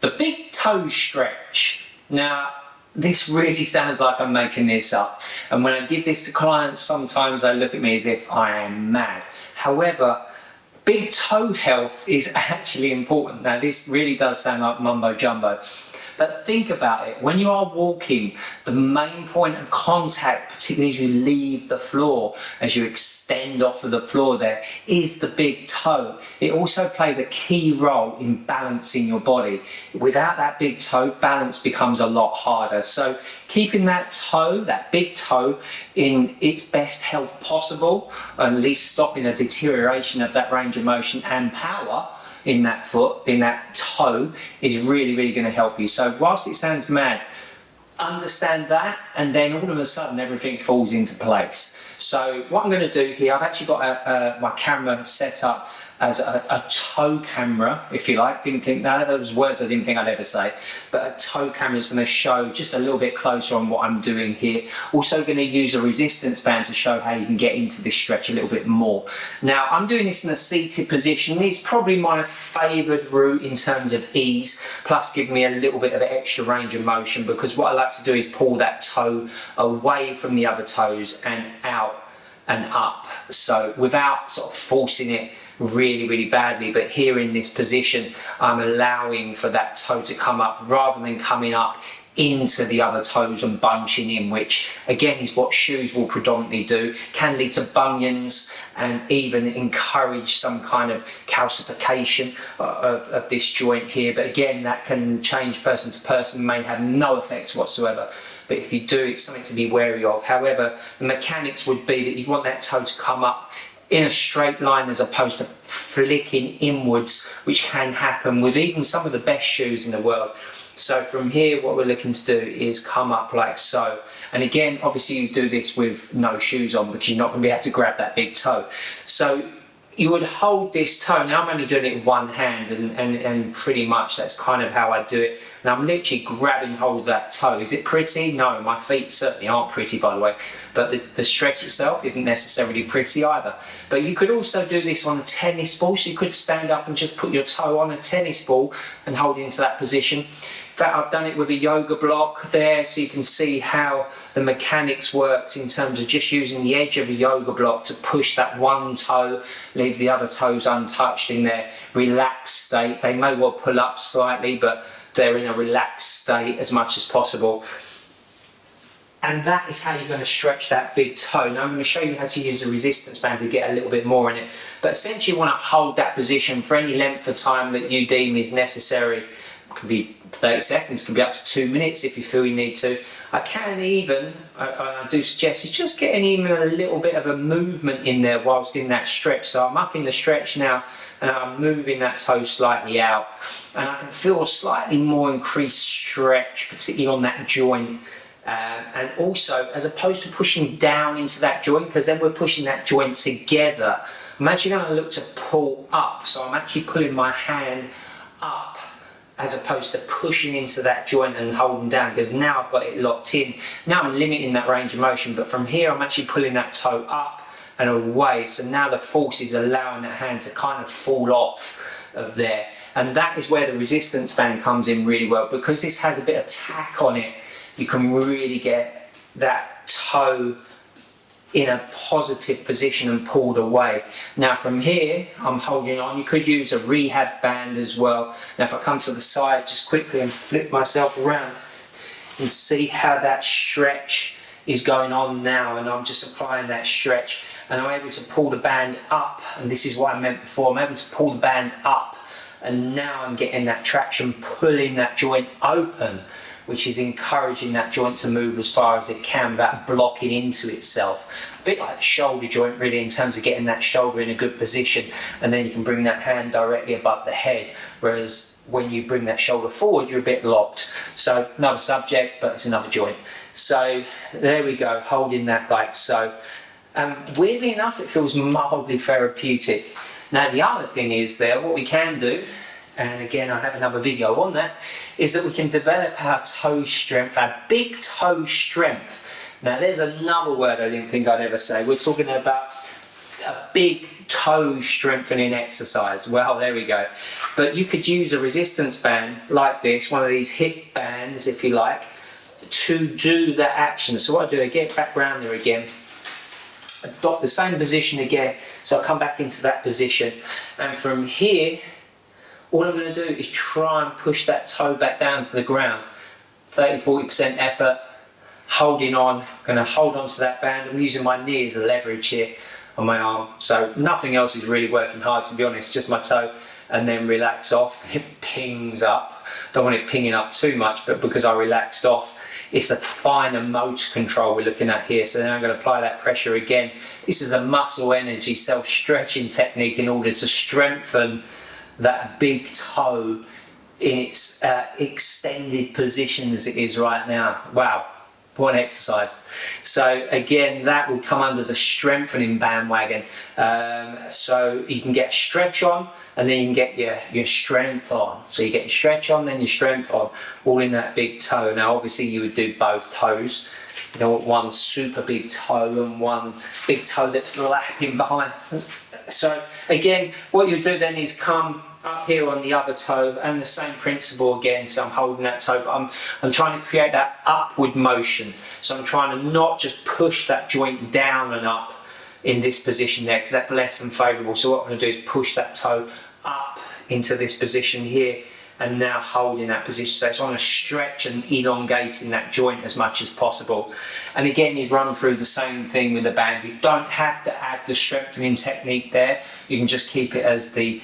The big toe stretch. Now, this really sounds like I'm making this up. And when I give this to clients, sometimes they look at me as if I am mad. However, big toe health is actually important. Now, this really does sound like mumbo jumbo. But think about it, when you are walking, the main point of contact, particularly as you leave the floor, as you extend off of the floor there, is the big toe. It also plays a key role in balancing your body. Without that big toe, balance becomes a lot harder. So keeping that toe, that big toe, in its best health possible, at least stopping a deterioration of that range of motion and power, in that foot, in that toe, is really, really going to help you. So whilst it sounds mad, understand that, and then all of a sudden everything falls into place. So what I'm going to do here, I've actually got my camera set up as a toe camera, if you like. Didn't think that, those words I didn't think I'd ever say, but a toe camera is going to show just a little bit closer on what I'm doing here. Also going to use a resistance band to show how you can get into this stretch a little bit more. Now, I'm doing this in a seated position. It's probably my favoured route in terms of ease, plus give me a little bit of extra range of motion, because what I like to do is pull that toe away from the other toes and out and up, so without sort of forcing it really, really badly. But here in this position, I'm allowing for that toe to come up rather than coming up into the other toes and bunching in, which again is what shoes will predominantly do. Can lead to bunions and even encourage some kind of calcification of this joint here. But again, that can change person to person, may have no effects whatsoever. But if you do, it's something to be wary of. However, the mechanics would be that you want that toe to come up in a straight line as opposed to flicking inwards, which can happen with even some of the best shoes in the world. So from here, what we're looking to do is come up like so. And again, obviously you do this with no shoes on, because you're not going to be able to grab that big toe. So you would hold this toe. Now I'm only doing it with one hand, and pretty much that's kind of how I do it. Now I'm literally grabbing hold of that toe. Is it pretty? No, my feet certainly aren't pretty, by the way. But the stretch itself isn't necessarily pretty either. But you could also do this on a tennis ball. So you could stand up and just put your toe on a tennis ball and hold it into that position. In fact, I've done it with a yoga block there, so you can see how the mechanics works in terms of just using the edge of a yoga block to push that one toe, leave the other toes untouched in their relaxed state. They may well pull up slightly, but they're in a relaxed state as much as possible. And that is how you're going to stretch that big toe. Now I'm going to show you how to use a resistance band to get a little bit more in it. But essentially you want to hold that position for any length of time that you deem is necessary. It could be 30 seconds, can be up to 2 minutes if you feel you need to. I can even, I do suggest, is just getting even a little bit of a movement in there whilst in that stretch. So I'm up in the stretch now, and I'm moving that toe slightly out, and I can feel a slightly more increased stretch, particularly on that joint. And also, as opposed to pushing down into that joint, because then we're pushing that joint together, I'm actually going to look to pull up. So I'm actually pulling my hand up as opposed to pushing into that joint and holding down, because now I've got it locked in. Now I'm limiting that range of motion, but from here I'm actually pulling that toe up and away. So now the force is allowing that hand to kind of fall off of there. And that is where the resistance band comes in really well, because this has a bit of tack on it. You can really get that toe in a positive position and pulled away. Now from here, I'm holding on. You could use a rehab band as well. Now if I come to the side just quickly and flip myself around, and see how that stretch is going on now, and I'm just applying that stretch, and I'm able to pull the band up, and this is what I meant before, I'm able to pull the band up, and now I'm getting that traction, pulling that joint open, which is encouraging that joint to move as far as it can without blocking into itself. A bit like the shoulder joint really, in terms of getting that shoulder in a good position, and then you can bring that hand directly above the head, whereas when you bring that shoulder forward you're a bit locked. So another subject, but it's another joint. So there we go, holding that like so. Weirdly enough, it feels mildly therapeutic. Now the other thing is there, what we can do, and again I have another video on that, is that we can develop our toe strength, our big toe strength. Now there's another word I didn't think I'd ever say. We're talking about a big toe strengthening exercise. Well, there we go. But you could use a resistance band like this, one of these hip bands if you like, to do that action. So what I do, I get back round there again, adopt the same position again, so I come back into that position, and from here all I'm going to do is try and push that toe back down to the ground. 30-40% effort, holding on. I'm going to hold on to that band. I'm using my knee as a leverage here on my arm, so nothing else is really working hard, to be honest, just my toe, and then relax off. It pings up. Don't want it pinging up too much, but because I relaxed off, it's a finer motor control we're looking at here. So now I'm going to apply that pressure again. This is a muscle energy self-stretching technique in order to strengthen that big toe in its extended position as it is right now. Wow, what an exercise. So again, that will come under the strengthening bandwagon. So you can get stretch on, and then you can get your strength on. So you get your stretch on, then your strength on, all in that big toe. Now obviously you would do both toes. You know, one super big toe and one big toe that's lapping behind. So again, what you do then is come up here on the other toe, and the same principle again. So I'm holding that toe, but I'm trying to create that upward motion. So I'm trying to not just push that joint down and up in this position there, because that's less than favourable. So what I'm going to do is push that toe up into this position here, and now holding that position. So it's on a stretch and elongating that joint as much as possible. And again, you'd run through the same thing with the band. You don't have to add the strengthening technique there. You can just keep it as the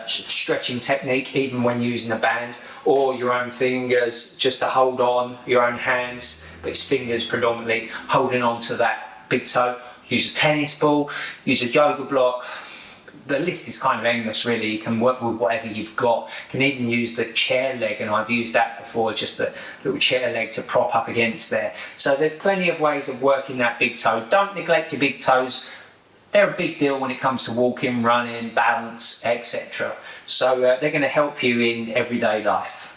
stretching technique even when using a band, or your own fingers just to hold on, your own hands, but it's fingers predominantly holding on to that big toe. Use a tennis ball, use a yoga block. The list is kind of endless really. You can work with whatever you've got. You can even use the chair leg, and I've used that before, just a little chair leg to prop up against there. So there's plenty of ways of working that big toe. Don't neglect your big toes. They're a big deal when it comes to walking, running, balance, etc. So they're going to help you in everyday life.